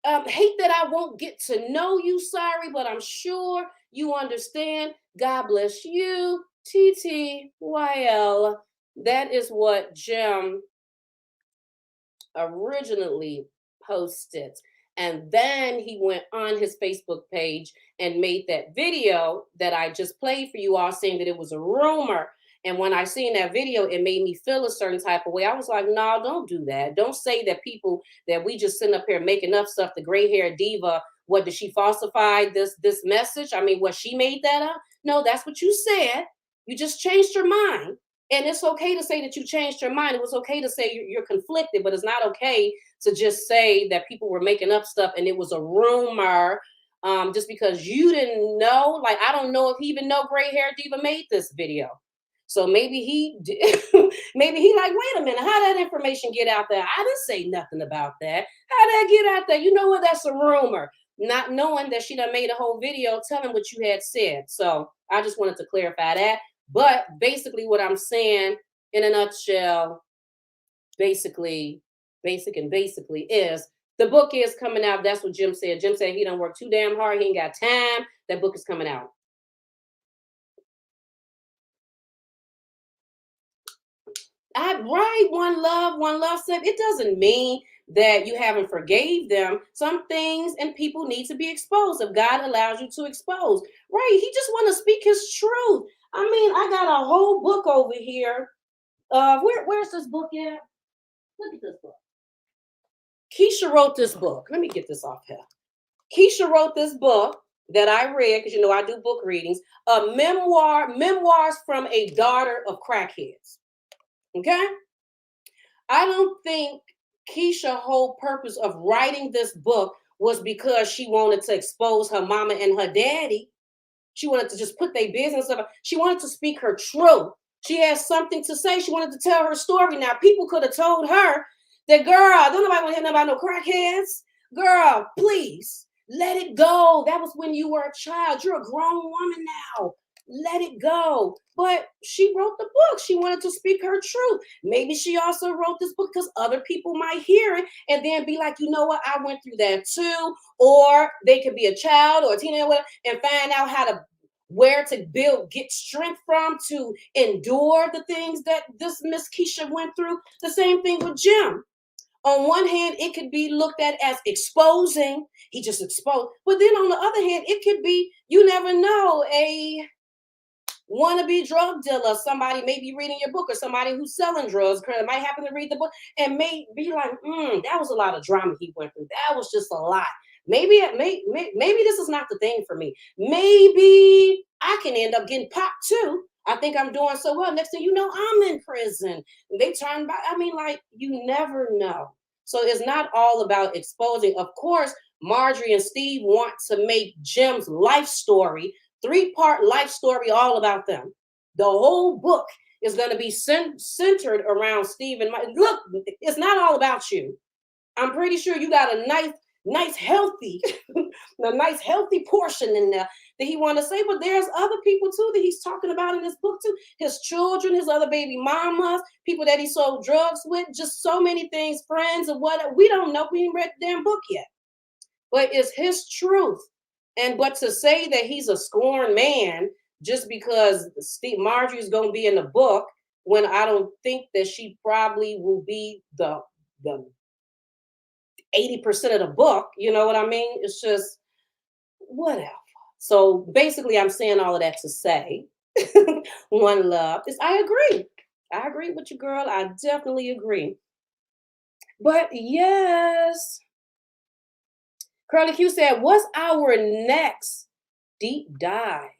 Hate that I won't get to know you, sorry, but I'm sure you understand. God bless you, TTYL. That is what Jim originally posted. And then he went on his Facebook page and made that video that I just played for you all, saying that it was a rumor. And when I seen that video, it made me feel a certain type of way. I was like, no, don't do that. Don't say that people that we just sitting up here making up stuff. The Gray Hair Diva, what, did she falsify this message? I mean, what, she made that up? No, that's what you said. You just changed your mind. And it's okay to say that you changed your mind. It was okay to say you're conflicted, but it's not okay to just say that people were making up stuff and it was a rumor, just because you didn't know. Like, I don't know if he even know Gray Hair Diva made this video. So maybe he did, maybe he like, wait a minute, how that information get out there? I didn't say nothing about that. How that get out there? You know what? That's a rumor. Not knowing that she done made a whole video telling what you had said. So I just wanted to clarify that. But basically, what I'm saying in a nutshell, basically, basically is the book is coming out. That's what Jim said. Jim said he done work too damn hard. He ain't got time. That book is coming out. Right, one love said it doesn't mean that you haven't forgave them. Some things and people need to be exposed if God allows you to expose. Right, he just want to speak his truth. I mean, I got a whole book over here. Where's this book at? Look at this book. Keisha wrote this book. Let me get this off here. Keisha wrote this book that I read, because you know I do book readings. A memoirs from a daughter of crackheads. Okay. I don't think Keisha's whole purpose of writing this book was because she wanted to expose her mama and her daddy. She wanted to just put their business up. She wanted to speak her truth. She had something to say. She wanted to tell her story. Now, people could have told her that, girl, don't nobody want to hear about no crackheads. Girl, please let it go. That was when you were a child. You're a grown woman now. Let it go. But she wrote the book. She wanted to speak her truth. Maybe she also wrote this book because other people might hear it and then be like, you know what? I went through that too. Or they could be a child or a teenager and find out how to where to get strength from to endure the things that this Miss Keisha went through. The same thing with Jim. On one hand, it could be looked at as exposing. He just exposed. But then on the other hand, it could be, you never know, a wannabe drug dealer, somebody may be reading your book, or somebody who's selling drugs might happen to read the book and may be like, that was a lot of drama he went through. That was just a lot. Maybe this is not the thing for me. Maybe I can end up getting popped too. I think I'm doing so well. Next thing you know, I'm in prison. They turn back. I mean, like, you never know. So it's not all about exposing. Of course, Marjorie and Steve want to make Jim's life story, 3-part life story, all about them. The whole book is going to be centered around Steve and Mike. Look, it's not all about you. I'm pretty sure you got a nice healthy a nice healthy portion in there that he want to say, but there's other people too that he's talking about in this book too. His children, his other baby mamas, people that he sold drugs with, just so many things, friends and what we don't know. We ain't read the damn book yet, but it's his truth. But to say that he's a scorned man just because Marjorie is going to be in the book, when I don't think that she probably will be the 80% of the book, you know what I mean? It's just whatever. So basically, I'm saying all of that to say, one love is I agree. I agree with you, girl. I definitely agree. But yes, Curly Q said, what's our next deep dive?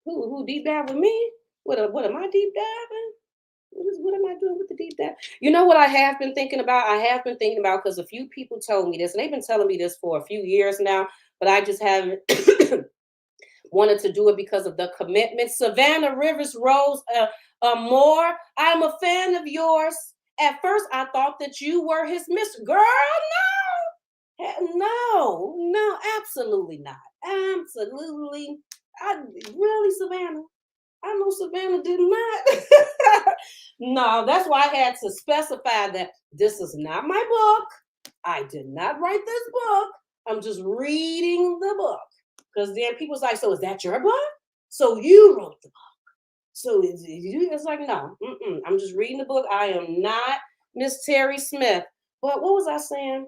Who deep dive with me? What am I deep diving? What am I doing with the deep dive? You know what I have been thinking about? I have been thinking about, because a few people told me this, and they've been telling me this for a few years now, but I just haven't wanted to do it because of the commitment. Savannah Rivers Rose Moore, I'm a fan of yours. At first, I thought that you were his Mr. Girl, no, absolutely not. Absolutely. Really, Savannah? I know Savannah did not. No, that's why I had to specify that this is not my book. I did not write this book. I'm just reading the book. Because then people's like, so is that your book? So you wrote the book. So it's like, no, I'm just reading the book. I am not Miss Terry Smith. But what was I saying?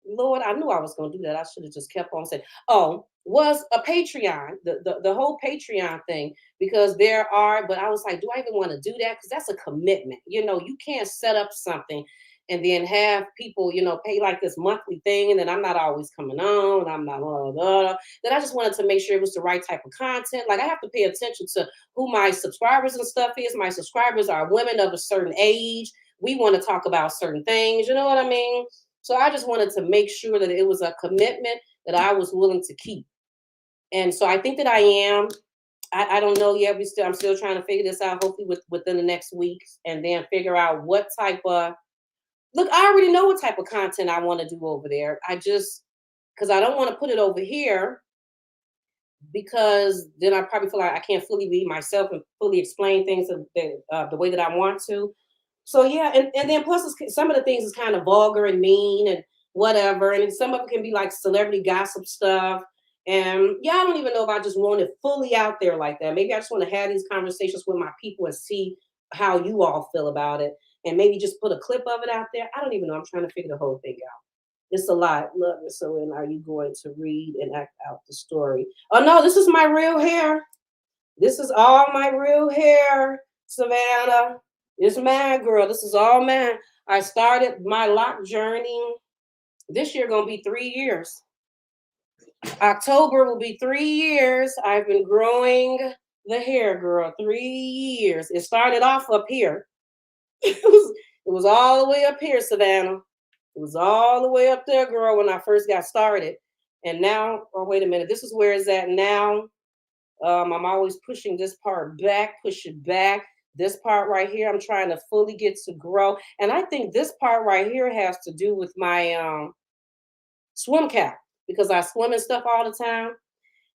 Lord, I knew I was going to do that. I should have just kept on saying, was a Patreon, the whole Patreon thing, because but I was like, do I even want to do that? Because that's a commitment. You know, you can't set up something and then have people, pay like this monthly thing, and then I'm not always coming on. I'm not blah, blah, blah. Then I just wanted to make sure it was the right type of content. Like I have to pay attention to who my subscribers and stuff is. My subscribers are women of a certain age. We want to talk about certain things. You know what I mean? So I just wanted to make sure that it was a commitment that I was willing to keep. And so I think that I am. I don't know yet. I'm still trying to figure this out. Hopefully within the next week, and then figure out what type of look. I already know what type of content I want to do over there. I just because I don't want to put it over here because then I probably feel like I can't fully be myself and fully explain things the way that I want to. So yeah, and then plus some of the things is kind of vulgar and mean and whatever, and some of it can be like celebrity gossip stuff. And yeah, I don't even know if I just want it fully out there like that. Maybe I just want to have these conversations with my people and see how you all feel about it, and maybe just put a clip of it out there. I don't even know. I'm trying to figure the whole thing out. It's a lot. Look, so when are you going to read and act out the story? Oh no, this is my real hair. This is all my real hair, Savannah. It's mine, girl. This is all mine. I started my lock journey. This year gonna be 3 years. October will be 3 years. I've been growing the hair, girl. 3 years. It started off up here. It was all the way up here, Savannah. It was all the way up there, girl, when I first got started. And now, oh, wait a minute. This is where it's at now. I'm always pushing this part back, push it back. This part right here, I'm trying to fully get to grow. And I think this part right here has to do with my swim cap because I swim and stuff all the time.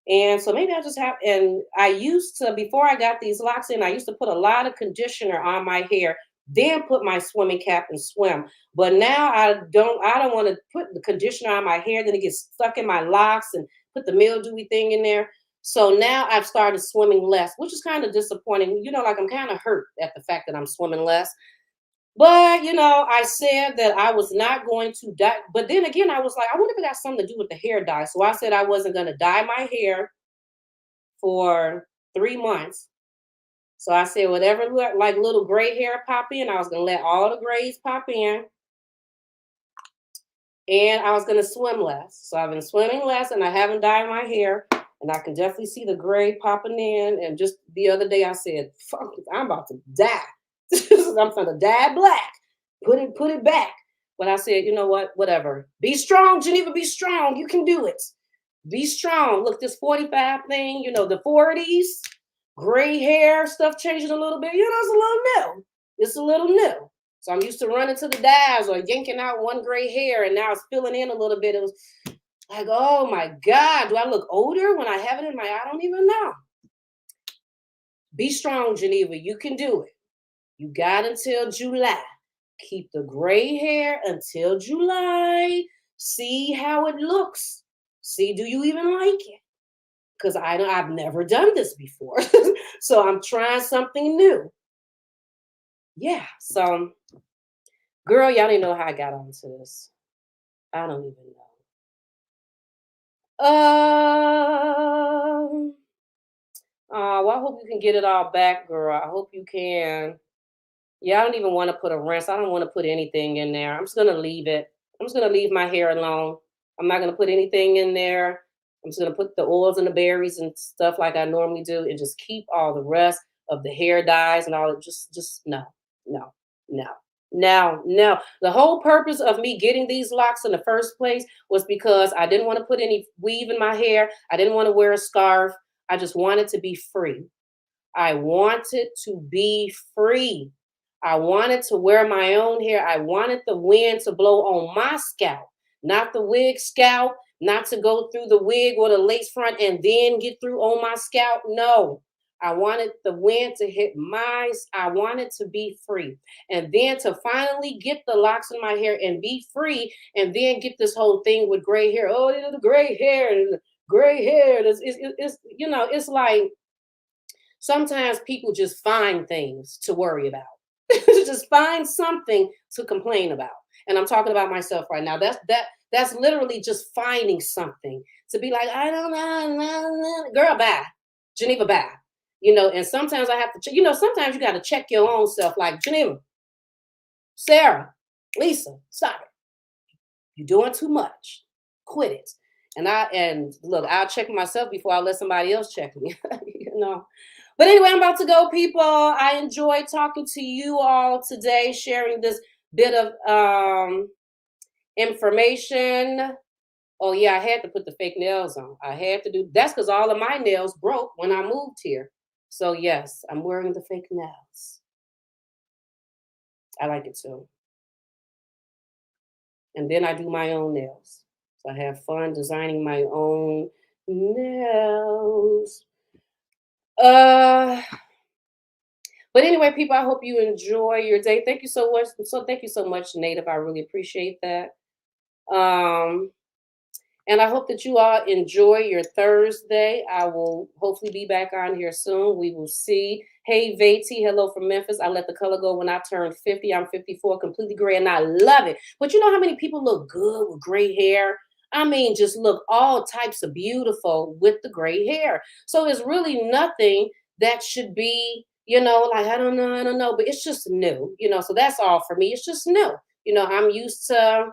And so maybe I just have, and I used to, before I got these locks in, I used to put a lot of conditioner on my hair, then put my swimming cap and swim. But now I don't want to put the conditioner on my hair, then it gets stuck in my locks and put the mildewy thing in there. So now I've started swimming less, which is kind of disappointing. Like I'm kind of hurt at the fact that I'm swimming less. But I said that I was not going to dye. But then again, I was like, I wonder if it got something to do with the hair dye. So I said I wasn't going to dye my hair for 3 months. So I said whatever like little gray hair pop in, I was going to let all the grays pop in. And I was going to swim less. So I've been swimming less and I haven't dyed my hair. And I can definitely see the gray popping in. And just the other day I said, fuck it, I'm about to die. I'm going to dye black. Put it back. But I said, you know what? Whatever. Be strong, Geneva. Be strong. You can do it. Be strong. Look, this 45 thing, the 40s, gray hair, stuff changing a little bit. It's a little new. It's a little new. So I'm used to running to the dyes or yanking out one gray hair, and now it's filling in a little bit. It was like, oh my God, do I look older when I have it in my eye? I don't even know. Be strong, Geneva. You can do it. You got until July. Keep the gray hair until July. See how it looks. See, do you even like it? Because I've never done this before. So I'm trying something new. Yeah, so girl, y'all didn't know how I got onto this. I don't even know. Well, I hope you can get it all back, girl. I hope you can. Yeah, I don't even want to put a rinse. I don't want to put anything in there. I'm just going to leave it. I'm just going to leave my hair alone. I'm not going to put anything in there. I'm just going to put the oils and the berries and stuff like I normally do and just keep all the rest of the hair dyes and all it. Just no, no, no, no, no. The whole purpose of me getting these locks in the first place was because I didn't want to put any weave in my hair. I didn't want to wear a scarf. I just wanted to be free. I wanted to be free. I wanted to wear my own hair. I wanted the wind to blow on my scalp, not the wig scalp, not to go through the wig or the lace front and then get through on my scalp. No, I wanted the wind to hit I wanted to be free. And then to finally get the locks in my hair and be free and then get this whole thing with gray hair. Oh, the gray hair, gray hair. It's like sometimes people just find things to worry about. Just find something to complain about. And I'm talking about myself right now. That's literally just finding something to be like, I don't know, girl, bye. Geneva, bye. And sometimes I have to, sometimes you got to check your own self like, Geneva, Sarah, Lisa, stop it. You're doing too much. Quit it. And look, I'll check myself before I let somebody else check me. you know. But anyway, I'm about to go, people. I enjoyed talking to you all today, sharing this bit of information. Oh yeah, I had to put the fake nails on. I had to do that's because all of my nails broke when I moved here. So yes, I'm wearing the fake nails. I like it too. And then I do my own nails. So I have fun designing my own nails. Uh but anyway, people, I hope you enjoy your day. Thank you so much. So thank you so much, Native. I really appreciate that. Um And I hope that you all enjoy your Thursday. I will hopefully be back on here soon. We will see. Hey, Vati, hello from Memphis. I let the color go when I turned 50. I'm 54, completely gray, and I love it. But you know how many people look good with gray hair? I mean, just look all types of beautiful with the gray hair. So it's really nothing that should be, like, I don't know, but it's just new, so that's all for me. It's just new. I'm used to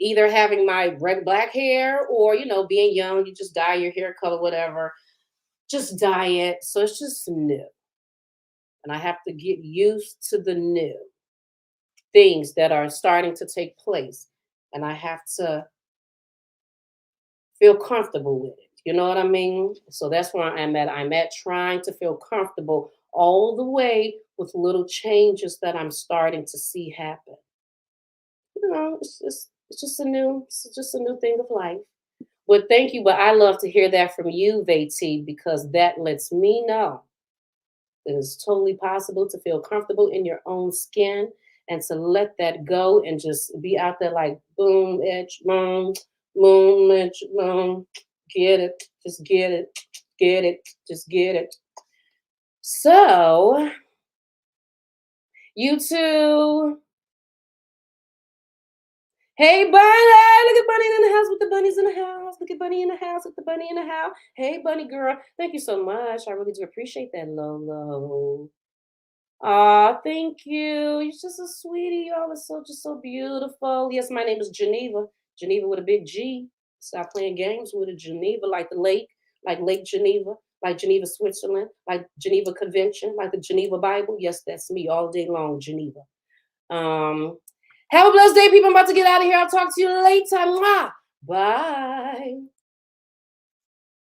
either having my red black hair or being young, you just dye your hair color, whatever, just dye it. So it's just new, and I have to get used to the new things that are starting to take place, and I have to feel comfortable with it. You know what I mean? So that's where I'm at trying to feel comfortable all the way with little changes that I'm starting to see happen. It's just a new thing of life. Well, thank you, but I love to hear that from you, Vati, because that lets me know that it's totally possible to feel comfortable in your own skin and to let that go and just be out there like boom, itch, boom, itch, boom. Get it, just get it, just get it. So, you two. Hey, Bunny! Look at Bunny in the house with the bunnies in the house. Look at Bunny in the house with the bunny in the house. Hey, Bunny girl. Thank you so much. I really do appreciate that, Lolo. Aw, thank you. You're just a sweetie. Y'all are just so beautiful. Yes, my name is Geneva. Geneva with a big G. Stop playing games with it. Geneva, like the lake, like Lake Geneva, like Geneva, Switzerland, like Geneva Convention, like the Geneva Bible. Yes, that's me all day long, Geneva. Um, have a blessed day, people. I'm about to get out of here. I'll talk to you later. Mwah. Bye.